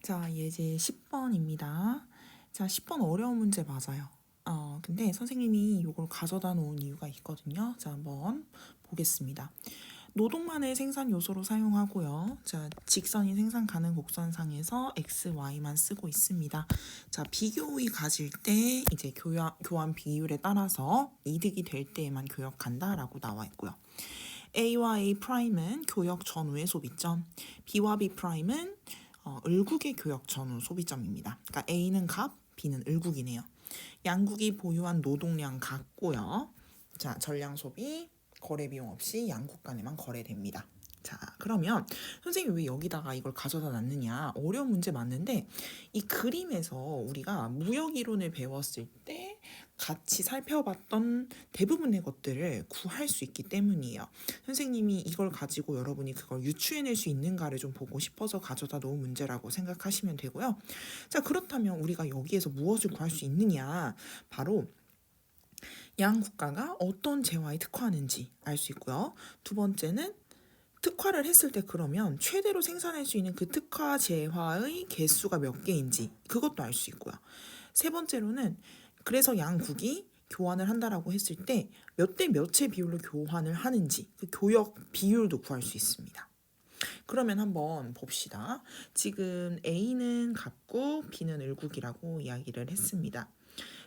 자, 예제 10번입니다. 자, 10번 어려운 문제 맞아요. 근데 선생님이 이걸 가져다 놓은 이유가 있거든요. 자, 한번 보겠습니다. 노동만을 생산 요소로 사용하고요. 자, 직선이 생산 가능 곡선상에서 x, y만 쓰고 있습니다. 자, 비교의 가질 때 이제 교환 비율에 따라서 이득이 될 때에만 교역한다라고 나와 있고요. A와 A 프라임은 교역 전후의 소비점, B와 B 프라임은 을국의 교역 전후 소비점입니다. 그러니까 A는 값, B는 을국이네요. 양국이 보유한 노동량 같고요. 자, 전량 소비, 거래 비용 없이 양국 간에만 거래됩니다. 자, 그러면 선생님이 왜 여기다가 이걸 가져다 놨느냐? 어려운 문제 맞는데 이 그림에서 우리가 무역 이론을 배웠을 때 같이 살펴봤던 대부분의 것들을 구할 수 있기 때문이에요. 선생님이 이걸 가지고 여러분이 그걸 유추해낼 수 있는가를 좀 보고 싶어서 가져다 놓은 문제라고 생각하시면 되고요. 자, 그렇다면 우리가 여기에서 무엇을 구할 수 있느냐? 바로 양 국가가 어떤 재화에 특화하는지 알 수 있고요. 두 번째는 특화를 했을 때 그러면 최대로 생산할 수 있는 그 특화 재화의 개수가 몇 개인지 그것도 알 수 있고요. 세 번째로는 그래서 양국이 교환을 한다라고 했을 때 몇 대 몇의 비율로 교환을 하는지 그 교역 비율도 구할 수 있습니다. 그러면 한번 봅시다. 지금 A는 갑국, B는 을국이라고 이야기를 했습니다.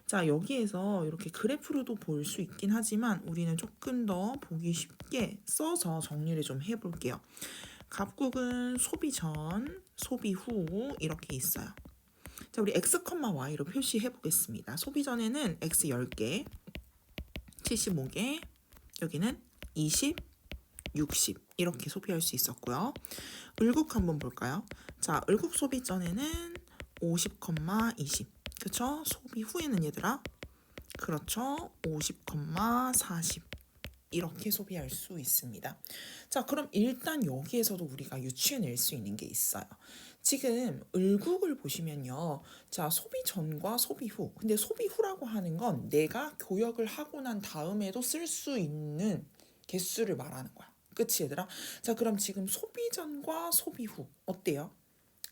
자, 여기에서 이렇게 그래프로도 볼 수 있긴 하지만 우리는 조금 더 보기 쉽게 써서 정리를 좀 해볼게요. 갑국은 소비 전, 소비 후 이렇게 있어요. 자, 우리 x, y로 표시해 보겠습니다. 소비 전에는 x 10개, 75개, 여기는 20, 60 이렇게 소비할 수 있었고요. 을국 한번 볼까요? 자, 을국 소비 전에는 50, 20 그쵸? 소비 후에는 얘들아 그렇죠. 50, 40 이렇게 소비할 수 있습니다. 자, 그럼 일단 여기에서도 우리가 유추해낼 수 있는 게 있어요. 지금 을국을 보시면요. 자, 소비 전과 소비 후. 근데 소비 후라고 하는 건 내가 교역을 하고 난 다음에도 쓸 수 있는 개수를 말하는 거야. 그치, 얘들아? 자, 그럼 지금 소비 전과 소비 후 어때요?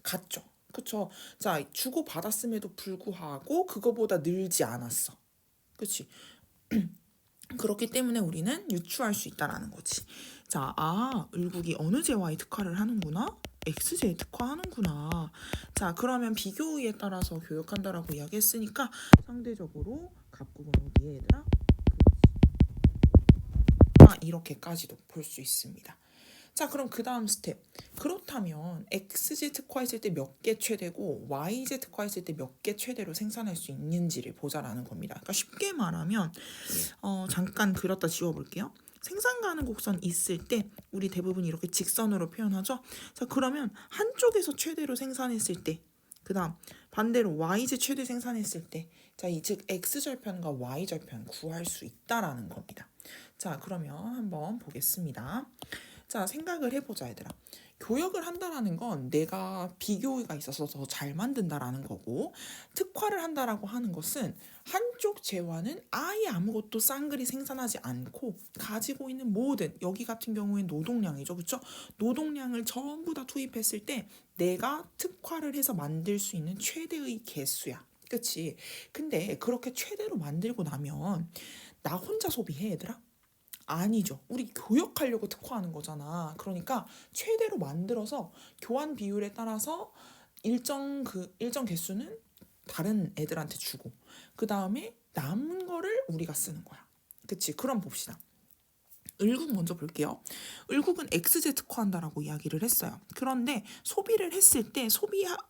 같죠? 그쵸? 자, 주고 받았음에도 불구하고 그거보다 늘지 않았어. 그치? 그렇기 때문에 우리는 유추할 수 있다라는 거지. 자, 을국이 어느 재화에 특화를 하는구나? X제에 특화하는구나. 자, 그러면 비교의에 따라서 교역한다라고 이야기했으니까 상대적으로 갑국은 어디에 얘들아? 이렇게까지도 볼 수 있습니다. 자, 그럼 그 다음 스텝. 그렇다면 XZ 특화했을 때 몇 개 최대고 YZ 특화했을 때 몇 개 최대로 생산할 수 있는지를 보자라는 겁니다. 그러니까 쉽게 말하면 잠깐 그렸다 지워볼게요. 생산 가능 곡선 있을 때 우리 대부분 이렇게 직선으로 표현하죠. 자, 그러면 한쪽에서 최대로 생산했을 때 그 다음 반대로 YZ 최대 생산했을 때 자, 이 즉 X절편과 Y절편 구할 수 있다라는 겁니다. 자, 그러면 한번 보겠습니다. 자, 생각을 해보자, 얘들아. 교역을 한다라는 건 내가 비교가 있어서 더 잘 만든다라는 거고, 특화를 한다라고 하는 것은 한쪽 재화는 아예 아무것도 쌍그리 생산하지 않고 가지고 있는 모든, 여기 같은 경우엔 노동량이죠, 그쵸? 노동량을 전부 다 투입했을 때 내가 특화를 해서 만들 수 있는 최대의 개수야. 그치? 근데 그렇게 최대로 만들고 나면 나 혼자 소비해, 얘들아? 아니죠. 우리 교역하려고 특화하는 거잖아. 그러니까 최대로 만들어서 교환 비율에 따라서 일정 개수는 다른 애들한테 주고 그 다음에 남은 거를 우리가 쓰는 거야. 그치? 그럼 봅시다. 을국 먼저 볼게요. 을국은 XZ 특화한다라고 이야기를 했어요. 그런데 소비를 했을 때 소비하고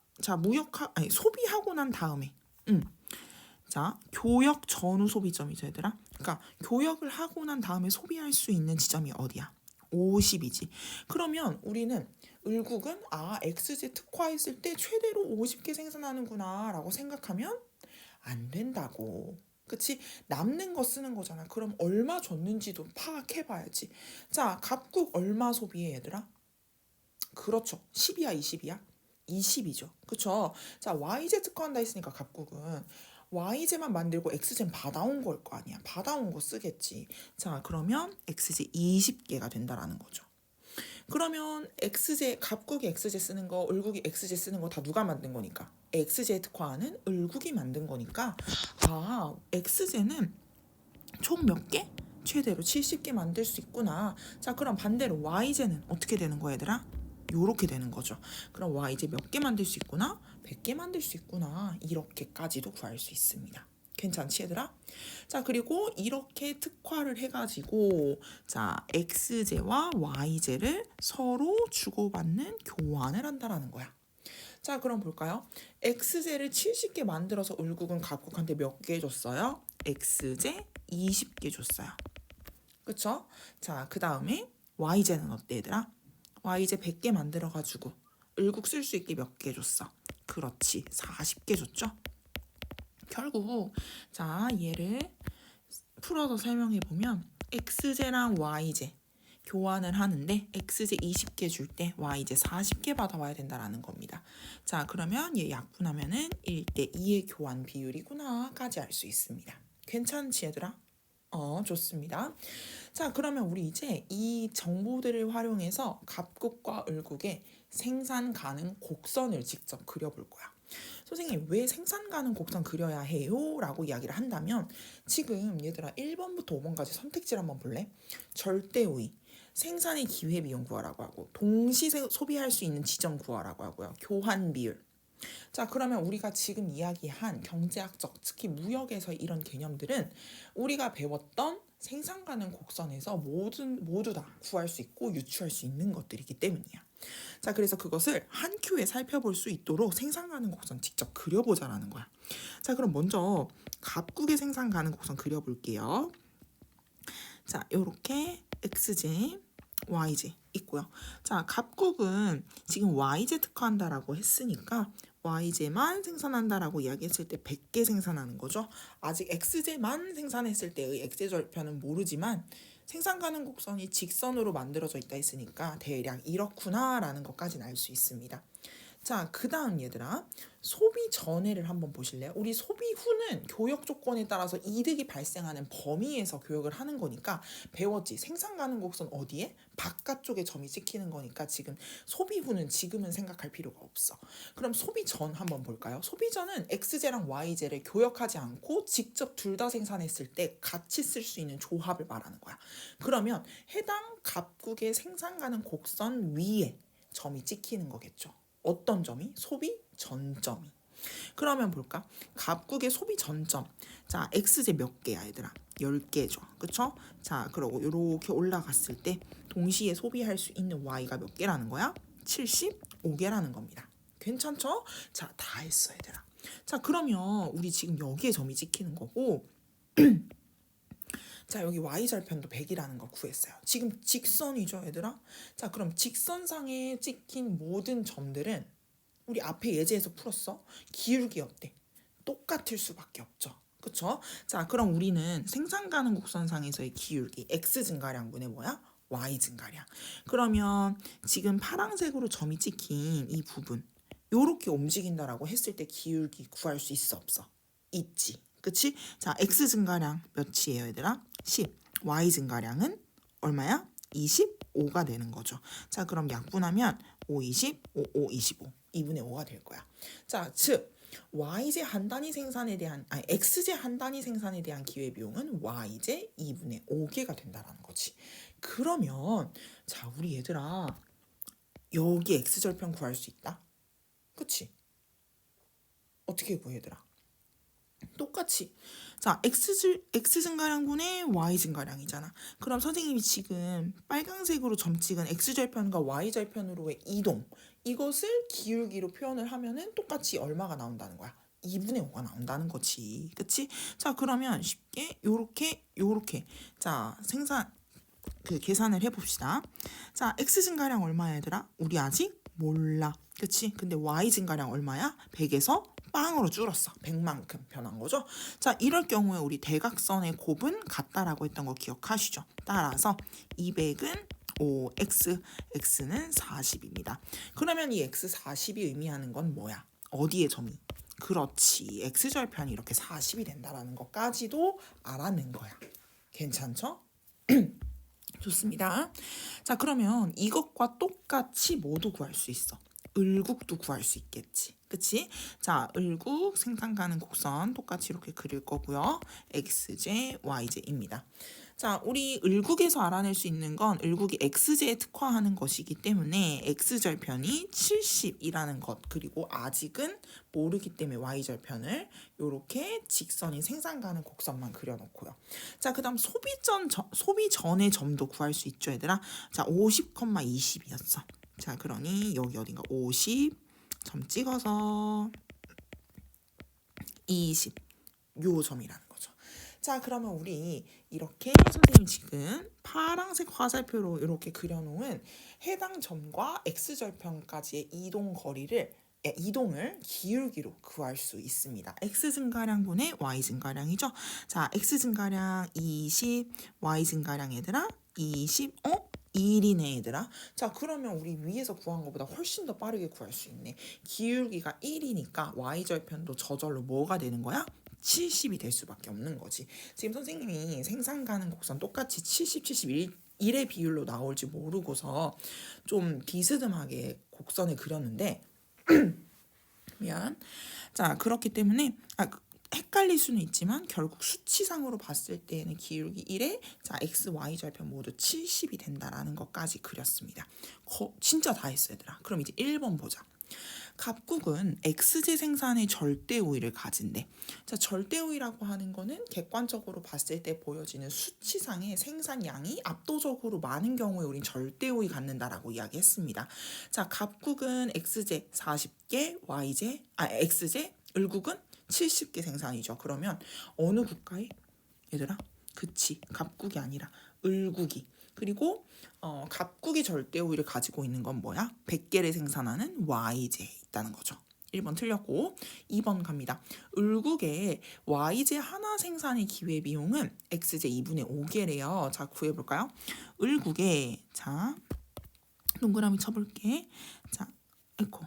난 다음에 자, 교역 전후 소비점이죠, 얘들아. 그러니까 교역을 하고 난 다음에 소비할 수 있는 지점이 어디야? 50이지. 그러면 우리는 을국은 XZ 특화했을 때 최대로 50개 생산하는구나 라고 생각하면 안 된다고. 그치? 남는 거 쓰는 거잖아. 그럼 얼마 줬는지도 파악해봐야지. 자, 갑국 얼마 소비해, 얘들아? 그렇죠. 10이야, 20이야? 20이죠. 그쵸? 자, YZ 특화한다 했으니까 갑국은 YZ만 만들고 XZ는 받아온 걸 거 아니야. 받아온 거 쓰겠지. 자, 그러면 XZ 20개가 된다라는 거죠. 그러면 xj 갑국이 xj 쓰는 거, 을국이 xj 쓰는 거 다 누가 만든 거니까? xj 특화하는 을국이 만든 거니까 xj는 총 몇 개? 최대로 70개 만들 수 있구나. 자, 그럼 반대로 yj는 어떻게 되는 거야, 얘들아? 요렇게 되는 거죠. 그럼 yj 몇 개 만들 수 있구나? 100개 만들 수 있구나. 이렇게까지도 구할 수 있습니다. 괜찮지, 얘들아? 자, 그리고 이렇게 특화를 해가지고 자, xj와 yj를 서로 주고받는 교환을 한다라는 거야. 자, 그럼 볼까요? xj를 70개 만들어서 을국은 갑국한테 몇 개 줬어요? xj 20개 줬어요. 그쵸? 자, 그 다음에 yj는 어때, 얘들아? yj 100개 만들어가지고 을국 쓸 수 있게 몇 개 줬어? 그렇지, 40개 줬죠? 결국 자, 얘를 풀어서 설명해 보면 xj랑 yj 교환을 하는데 xj 20개 줄 때 yj 40개 받아와야 된다라는 겁니다. 자, 그러면 얘 약분하면은 1대 2의 교환 비율이구나까지 알 수 있습니다. 괜찮지, 얘들아? 좋습니다. 자, 그러면 우리 이제 이 정보들을 활용해서 갑국과 을국의 생산 가능 곡선을 직접 그려볼 거야. 선생님, 왜 생산 가능 곡선 그려야 해요? 라고 이야기를 한다면 지금 얘들아 1번부터 5번까지 선택지를 한번 볼래? 절대우위, 생산의 기회비용 구하라고 하고, 동시 소비할 수 있는 지점 구하라고 하고요. 교환 비율. 자, 그러면 우리가 지금 이야기한 경제학적, 특히 무역에서 이런 개념들은 우리가 배웠던 생산 가능 곡선에서 모두 다 구할 수 있고 유추할 수 있는 것들이기 때문이야. 자, 그래서 그것을 한 큐에 살펴볼 수 있도록 생산 가능 곡선 직접 그려보자라는 거야. 자, 그럼 먼저 갑국의 생산 가능 곡선 그려볼게요. 자, 요렇게 xj, yj 있고요. 자, 갑국은 지금 yj 특화한다라고 했으니까 yj만 생산한다라고 이야기했을 때 100개 생산하는 거죠. 아직 xj만 생산했을 때의 xj 절편은 모르지만 생산 가능 곡선이 직선으로 만들어져 있다 했으니까 대략 이렇구나라는 것까지는 알 수 있습니다. 자, 그 다음 얘들아, 소비 전에를 한번 보실래요? 우리 소비 후는 교역 조건에 따라서 이득이 발생하는 범위에서 교역을 하는 거니까 배웠지. 생산 가능 곡선 어디에? 바깥쪽에 점이 찍히는 거니까 지금 소비 후는 지금은 생각할 필요가 없어. 그럼 소비 전 한번 볼까요? 소비 전은 xj랑 yj를 교역하지 않고 직접 둘 다 생산했을 때 같이 쓸 수 있는 조합을 말하는 거야. 그러면 해당 갑국의 생산 가능 곡선 위에 점이 찍히는 거겠죠. 어떤 점이? 소비 전점이. 그러면 볼까? 갑국의 소비 전점. 자, xj 몇 개야, 얘들아? 10개죠. 그쵸? 자, 그러고 이렇게 올라갔을 때 동시에 소비할 수 있는 y가 몇 개라는 거야? 75개라는 겁니다. 괜찮죠? 자, 다 했어, 얘들아. 자, 그러면 우리 지금 여기에 점이 찍히는 거고 자, 여기 y절편도 100이라는 걸 구했어요. 지금 직선이죠, 얘들아? 자, 그럼 직선상에 찍힌 모든 점들은 우리 앞에 예제에서 풀었어. 기울기 어때? 똑같을 수밖에 없죠. 그쵸? 자, 그럼 우리는 생산 가능 곡선상에서의 기울기 x 증가량분의 뭐야? y 증가량. 그러면 지금 파란색으로 점이 찍힌 이 부분 요렇게 움직인다라고 했을 때 기울기 구할 수 있어, 없어? 있지. 그치? 자, x 증가량 몇이에요, 얘들아? 10. y 증가량은 얼마야? 25가 되는 거죠. 자, 그럼 약분하면 5, 20, 5, 5, 25. 2분의 5가 될 거야. 자, 즉 yj 한 단위 생산에 대한 xj 한 단위 생산에 대한 기회비용은 yj 2분의 5개가 된다라는 거지. 그러면 자, 우리 얘들아 여기 x절편 구할 수 있다? 그치? 어떻게 구해, 얘들아? 똑같이 자, x 증가량분의 y 증가량이잖아. 그럼 선생님이 지금 빨간색으로 점 찍은 x절편과 y절편으로의 이동 이것을 기울기로 표현을 하면은 똑같이 얼마가 나온다는 거야? 2분의 5가 나온다는 거지. 그치? 자, 그러면 쉽게 요렇게 자, 계산을 해봅시다. 자, x 증가량 얼마야, 얘들아? 우리 아직 몰라. 그치? 근데 y 증가량 얼마야? 100에서 빵으로 줄었어. 100만큼 변한 거죠. 자, 이럴 경우에 우리 대각선의 곱은 같다라고 했던 거 기억하시죠? 따라서 200은 5, x는 40입니다. 그러면 이 x 40이 의미하는 건 뭐야? 어디에 점이? 그렇지. x절편이 이렇게 40이 된다라는 것까지도 알아낸 거야. 괜찮죠? 좋습니다. 자, 그러면 이것과 똑같이 뭐도 구할 수 있어? 을국도 구할 수 있겠지. 그치? 자, 을국 생산 가능 곡선 똑같이 이렇게 그릴 거고요. xj, yj입니다. 자, 우리 을국에서 알아낼 수 있는 건 을국이 xj에 특화하는 것이기 때문에 x절편이 70이라는 것, 그리고 아직은 모르기 때문에 y절편을 이렇게 직선이 생산 가능 곡선만 그려놓고요. 자, 그 다음 소비 전의 점도 구할 수 있죠, 얘들아. 자, 50,20이었어. 자, 그러니 여기 어딘가 50점 찍어서 20 요 점이라는 거죠. 자, 그러면 우리 이렇게 선생님 지금 파란색 화살표로 이렇게 그려놓은 해당 점과 x절편까지의 이동을 기울기로 구할 수 있습니다. x 증가량분의 y 증가량이죠. 자, x 증가량 20, y 증가량 얘들아 20, 1이네 얘들아. 자, 그러면 우리 위에서 구한 것보다 훨씬 더 빠르게 구할 수 있네. 기울기가 1이니까 y절편도 저절로 뭐가 되는 거야? 70이 될 수밖에 없는 거지. 지금 선생님이 생산 가능 곡선 똑같이 70, 71의 비율로 나올지 모르고서 좀 비스듬하게 곡선을 그렸는데 미안. 자, 그렇기 때문에 헷갈릴 수는 있지만 결국 수치상으로 봤을 때는 기울기 1에 자 x, y 절편 모두 70이 된다라는 것까지 그렸습니다. 진짜 다 했어 얘들아. 그럼 이제 1번 보자. 갑국은 x제 생산의 절대 우위를 가진대. 자, 절대 우위라고 하는 거는 객관적으로 봤을 때 보여지는 수치상의 생산량이 압도적으로 많은 경우에 우린 절대 우위 갖는다라고 이야기했습니다. 자, 갑국은 x제 40개, x제, 을국은 70개 생산이죠. 그러면 어느 국가에? 얘들아, 그치, 갑국이 아니라 을국이. 그리고 갑국이 절대 우위를 가지고 있는 건 뭐야? 100개를 생산하는 y제에 있다는 거죠. 1번 틀렸고 2번 갑니다. 을국의 y제 하나 생산의 기회비용은 x제 2분의 5개래요. 자, 구해볼까요? 을국의 자 동그라미 쳐볼게. 자, 에코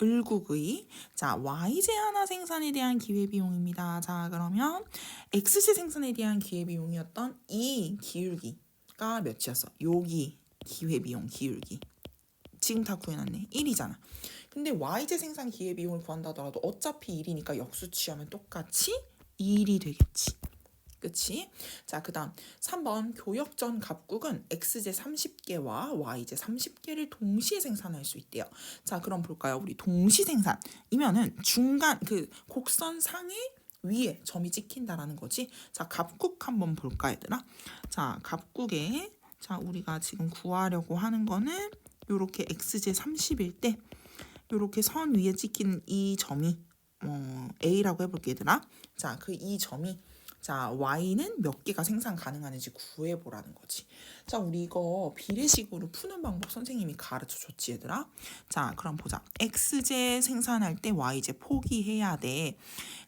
을국의 자 y제 하나 생산에 대한 기회비용입니다. 자, 그러면 x제 생산에 대한 기회비용이었던 이 기울기가 몇이었어? 여기 기회비용 기울기 지금 다 구해놨네. 1이잖아. 근데 y제 생산 기회비용을 구한다더라도 어차피 1이니까 역수치하면 똑같이 1이 되겠지. 그치? 자, 그 다음 3번 교역전 갑국은 x제 30개와 y제 30개를 동시에 생산할 수 있대요. 자, 그럼 볼까요? 우리 동시 생산이면은 중간 그 곡선 상에 위에 점이 찍힌다라는 거지. 자, 갑국 한번 볼까 얘들아? 자, 갑국에 자, 우리가 지금 구하려고 하는 거는 요렇게 x제 30일 때 요렇게 선 위에 찍힌 이 점이 A라고 해볼게 얘들아. 자, 그 이 점이 자, y는 몇 개가 생산 가능한지 구해보라는 거지. 자, 우리 이거 비례식으로 푸는 방법 선생님이 가르쳐 줬지 얘들아. 자, 그럼 보자. x제 생산할 때 y제 포기해야 돼.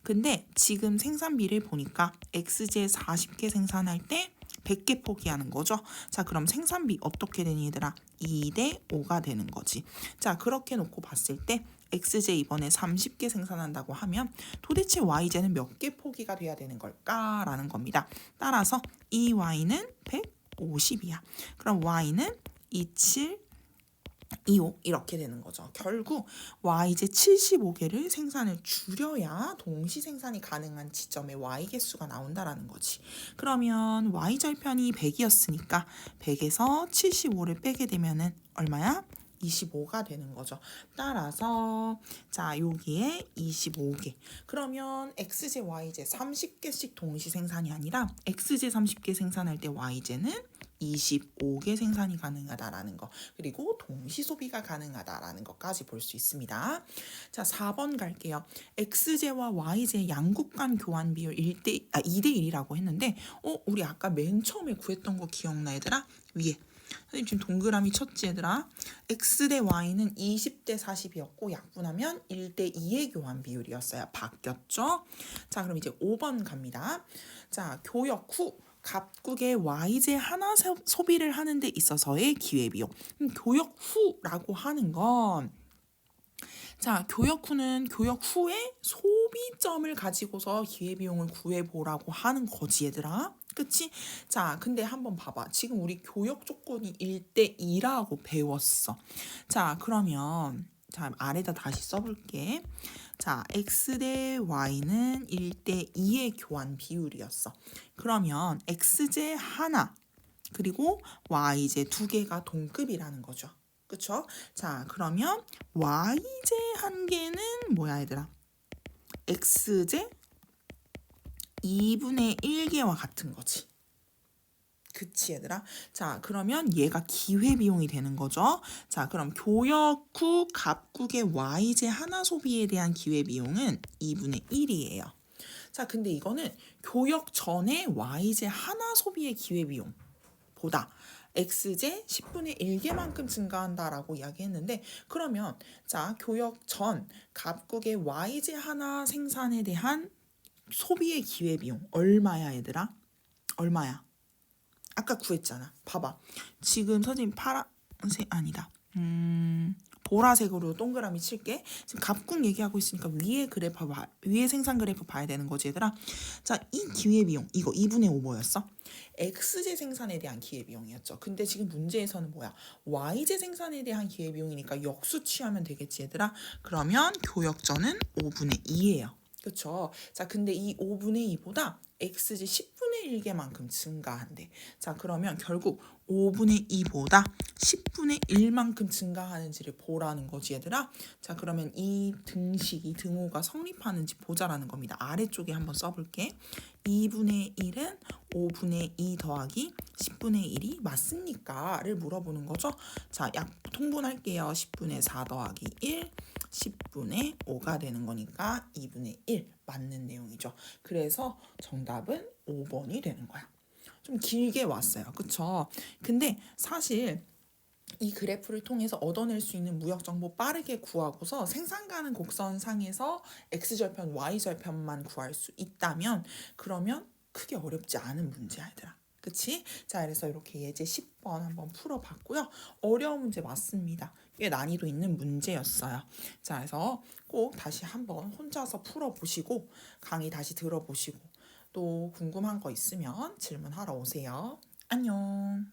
근데 지금 생산비를 보니까 x제 40개 생산할 때 100개 포기하는 거죠. 자, 그럼 생산비 어떻게 되니 얘들아? 2대 5가 되는 거지. 자, 그렇게 놓고 봤을 때 x제 이번에 30개 생산한다고 하면 도대체 y제는 몇 개 포기가 돼야 되는 걸까라는 겁니다. 따라서 이 y는 150이야. 그럼 y는 27, 25 이렇게 되는 거죠. 결국 y제 75개를 생산을 줄여야 동시 생산이 가능한 지점에 y 개수가 나온다라는 거지. 그러면 y절편이 100이었으니까 100에서 75를 빼게 되면은 얼마야? 25가 되는 거죠. 따라서 자, 여기에 25개. 그러면 x제, y제 30개씩 동시 생산이 아니라 x제 30개 생산할 때 y제는 25개 생산이 가능하다라는 거. 그리고 동시 소비가 가능하다라는 것까지 볼 수 있습니다. 자, 4번 갈게요. x제와 y제 양국 간 교환 비율 2대 1이라고 했는데 우리 아까 맨 처음에 구했던 거 기억나 얘들아? 위에. 선생님 지금 동그라미 쳤지 얘들아? x 대 y는 20대 40이었고 약분하면 1대 2의 교환 비율이었어요. 바뀌었죠? 자, 그럼 이제 5번 갑니다. 자, 교역 후 갑국의 y제 하나 소비를 하는 데 있어서의 기회비용. 교역 후라고 하는 건 자, 교역 후는 교역 후에 소비점을 가지고서 기회비용을 구해보라고 하는 거지, 얘들아. 그치? 자, 근데 한번 봐봐. 지금 우리 교역 조건이 1대 2라고 배웠어. 자, 그러면 자, 아래다 다시 써볼게. 자, x 대 y는 1대 2의 교환 비율이었어. 그러면 x제 하나 그리고 y제 두 개가 동급이라는 거죠. 그쵸? 자, 그러면 y제 한 개는 뭐야, 얘들아? x제 2분의 1개와 같은 거지. 그치, 얘들아? 자, 그러면 얘가 기회비용이 되는 거죠. 자, 그럼 교역 후 갑국의 y제 하나 소비에 대한 기회비용은 2분의 1이에요. 자, 근데 이거는 교역 전에 y제 하나 소비의 기회비용보다 x제 10분의 1개만큼 증가한다라고 이야기했는데, 그러면 자, 교역 전 갑국의 y제 하나 생산에 대한 소비의 기회비용 얼마야, 얘들아? 얼마야? 아까 구했잖아. 봐봐. 지금 선생님 파란색 아니다. 보라색으로 동그라미 칠게. 지금 갑국 얘기하고 있으니까 위에 그래프 위에 생산 그래프 봐야 되는 거지, 얘들아. 자, 이 기회비용 이거 2분의 5 뭐였어? X제 생산에 대한 기회비용이었죠. 근데 지금 문제에서는 뭐야? Y제 생산에 대한 기회비용이니까 역수 취하면 되겠지, 얘들아. 그러면 교역전은 5분의 2예요. 그렇죠? 자, 근데 이 5분의 2보다 x지 10분의 1개만큼 증가한대. 자, 그러면 결국 5분의 2보다 10분의 1만큼 증가하는지를 보라는 거지, 얘들아. 자, 그러면 이 등식이 등호가 성립하는지 보자라는 겁니다. 아래쪽에 한번 써볼게. 2분의 1은 5분의 2 더하기 10분의 1이 맞습니까? 를 물어보는 거죠. 자, 약 통분할게요. 10분의 4 더하기 1, 10분의 5가 되는 거니까 2분의 1 맞는 내용이죠. 그래서 정답은 5번이 되는 거야. 좀 길게 왔어요. 그쵸? 근데 사실 이 그래프를 통해서 얻어낼 수 있는 무역 정보 빠르게 구하고서 생산 가능 곡선상에서 x절편, y절편만 구할 수 있다면 그러면 크게 어렵지 않은 문제야, 얘들아. 그치? 자, 그래서 이렇게 예제 10번 한번 풀어봤고요. 어려운 문제 맞습니다. 꽤 난이도 있는 문제였어요. 자, 그래서 꼭 다시 한번 혼자서 풀어보시고 강의 다시 들어보시고 또 궁금한 거 있으면 질문하러 오세요. 안녕.